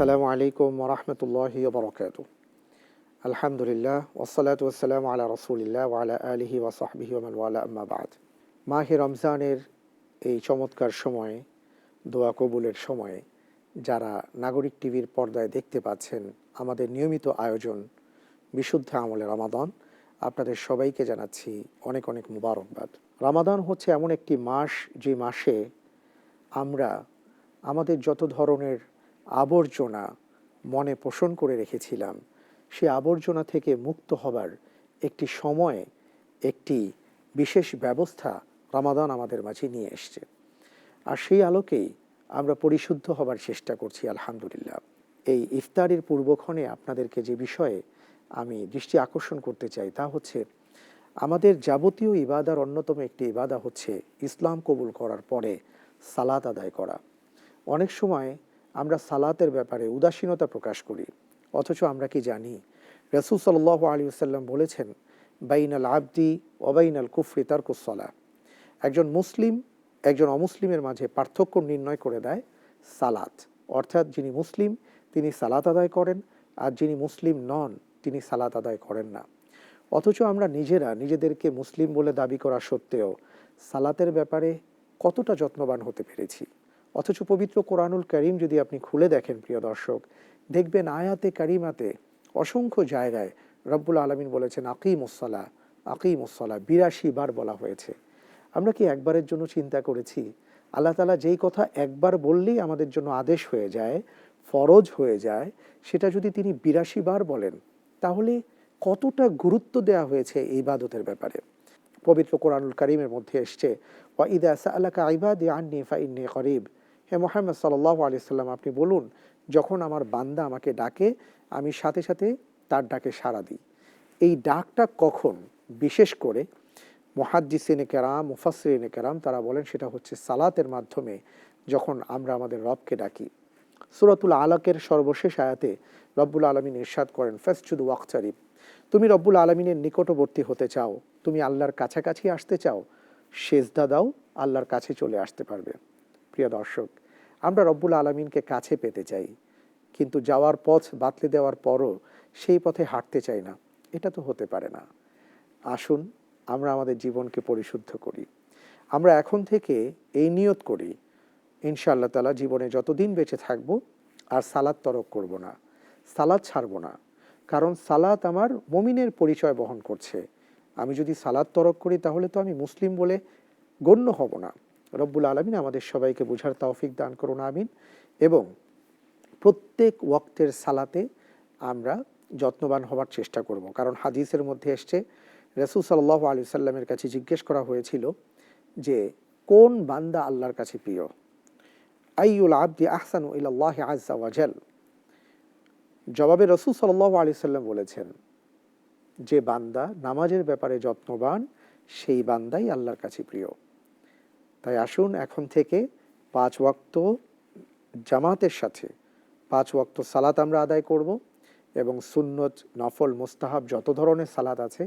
আসসালামু আলাইকুম ওয়া রাহমাতুল্লাহি ওয়া বারাকাতুহু। আলহামদুলিল্লাহ ওয়াসসালাতু ওয়াসসালামু আলা রাসূলিল্লাহ ওয়া আলা আলিহি ওয়া সাহবিহি ওয়া মান ওয়ালা আম্মা বা'দ। মাহে রমজানের এই চমৎকার সময়ে, দোয়া কবুলের সময়ে যারা নাগরিক টিভির পর্দায় দেখতে পাচ্ছেন আমাদের নিয়মিত আয়োজন বিশুদ্ধ আমলে রমাদান, আপনাদের সবাইকে জানাচ্ছি অনেক অনেক মুবারকবাদ। রমাদান হচ্ছে এমন একটি মাস যে মাসে আমরা আমাদের যত ধরনের আবর্জনা মনে পোষণ করে রেখেছিলাম, সে আবর্জনা থেকে মুক্ত হবার একটি সময়, একটি বিশেষ ব্যবস্থা রমাদান আমাদের মাঝে নিয়ে এসছে। আর সেই আলোকেই আমরা পরিশুদ্ধ হবার চেষ্টা করছি আলহামদুলিল্লাহ। এই ইফতারের পূর্বক্ষণে আপনাদেরকে যে বিষয়ে আমি দৃষ্টি আকর্ষণ করতে চাই তা হচ্ছে, আমাদের যাবতীয় ইবাদার অন্যতম একটি ইবাদা হচ্ছে ইসলাম কবুল করার পরে সালাত আদায় করা। অনেক সময় আমরা সালাতের ব্যাপারে উদাসীনতা প্রকাশ করি, অথচ আমরা কি জানি রাসূল সাল্লাল্লাহু আলাইহি ওয়াসাল্লাম বলেছেন, বাইনাল আবদি ওয়া বাইনাল কুফরি তারকুস সালাহ। একজন মুসলিম একজন অমুসলিমের মাঝে পার্থক্য নির্ণয় করে দেয় সালাত। অর্থাৎ যিনি মুসলিম তিনি সালাত আদায় করেন, আর যিনি মুসলিম নন তিনি সালাত আদায় করেন না। অথচ আমরা নিজেরা নিজেদেরকে মুসলিম বলে দাবি করা সত্ত্বেও সালাতের ব্যাপারে কতটা যত্নবান হতে পেরেছি। অথচ পবিত্র কোরআনুল কারীম যদি আপনি খুলে দেখেন প্রিয় দর্শক, দেখবেন আয়াতে কারিমাতে অসংখ্য জায়গায় রব্বুল আলামিন বলেছেন আকিমুস-সালাহ, আকিমুস-সালাহ ৮২ বার বলা হয়েছে। আমরা কি একবারের জন্য চিন্তা করেছি আল্লাহ তাআলা যেই কথা একবার বললেই আমাদের জন্য আদেশ হয়ে যায়, ফরজ হয়ে যায়, সেটা যদি তিনি ৮২ বার বলেন তাহলে কতটা গুরুত্ব দেওয়া হয়েছে এই ইবাদতের ব্যাপারে। পবিত্র কোরআনুল কারীমের মধ্যে এসছে, ওয়া ইযা সাআলাকা ইবাদি আন্নী ফাইন্নী করিব। হে মুহাম্মদ সাল্লাল্লাহু আলাইহি সাল্লাম, আপনি বলুন যখন আমার বান্দা আমাকে ডাকে আমি সাথে সাথে তার ডাকে সাড়া দিই। এই ডাকটা কখন? বিশেষ করে মুহাদ্দিসিনে কেরাম, মুফাসসিরিনে কেরাম তারা বলেন সেটা হচ্ছে সালাতের মাধ্যমে, যখন আমরা আমাদের রবকে ডাকি। সূরাতুল আলাকের সর্বশেষ আয়াতে রব্বুল আলামিন ইরশাদ করেন, ফাসজুদু ওয়াকতারিব। তুমি রব্বুল আলামিনের নিকটবর্তী হতে চাও, তুমি আল্লাহর কাছাকাছি আসতে চাও, সেজদা দাও, আল্লাহর কাছে চলে আসতে পারবে। প্রিয় দর্শক, আমরা রব্বুল আলামিনকে কাছে পেতে চাই, কিন্তু যাওয়ার পথ বাতলে দেওয়ার পরও সেই পথে হাঁটতে চাই না। এটা তো হতে পারে না। আসুন আমরা আমাদের জীবনকে পরিশুদ্ধ করি। আমরা এখন থেকে এই নিয়ত করি, ইনশাআল্লাহ তাআলা জীবনে যতদিন বেঁচে থাকব আর সালাত তরক করব না, সালাত ছাড়ব না। কারণ সালাত আমার মুমিনের পরিচয় বহন করছে। আমি যদি সালাত তরক করি তাহলে তো আমি মুসলিম বলে গণ্য হব না। রব্বুল আলামিন আমাদের সবাইকে বুঝার তৌফিক দান করুন, আমিন। এবং প্রত্যেক ওয়াক্তের সালাতে আমরা যত্নবান হবার চেষ্টা করব। কারণ হাদিসের মধ্যে এসছে, রাসূল সাল্লাল্লাহু আলাইহি সাল্লামের কাছে জিজ্ঞেস করা হয়েছিল যে কোন বান্দা আল্লাহর কাছে প্রিয়? আইয়ুল আবদি আহসানু ইলাল্লাহি আযজা ওয়া জাল। জবাবে রাসূল সাল্লাল্লাহু আলাইহি সাল্লাম বলেছেন, যে বান্দা নামাজের ব্যাপারে যত্নবান সেই বান্দাই আল্লাহর কাছে প্রিয়। তাই আসুন এখন থেকে ৫ ওয়াক্ত জামাতের সাথে ৫ ওয়াক্ত সালাত আমরা আদায় করব, এবং সুন্নত, নফল, মুস্তাহাব যত ধরনের সালাত আছে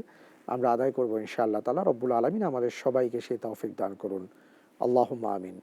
আমরা আদায় করব ইনশাআল্লাহ তাআলা। রব্বুল আলামিন আমাদের সবাইকে সেই তৌফিক দান করুন। আল্লাহুম্মা আমিন।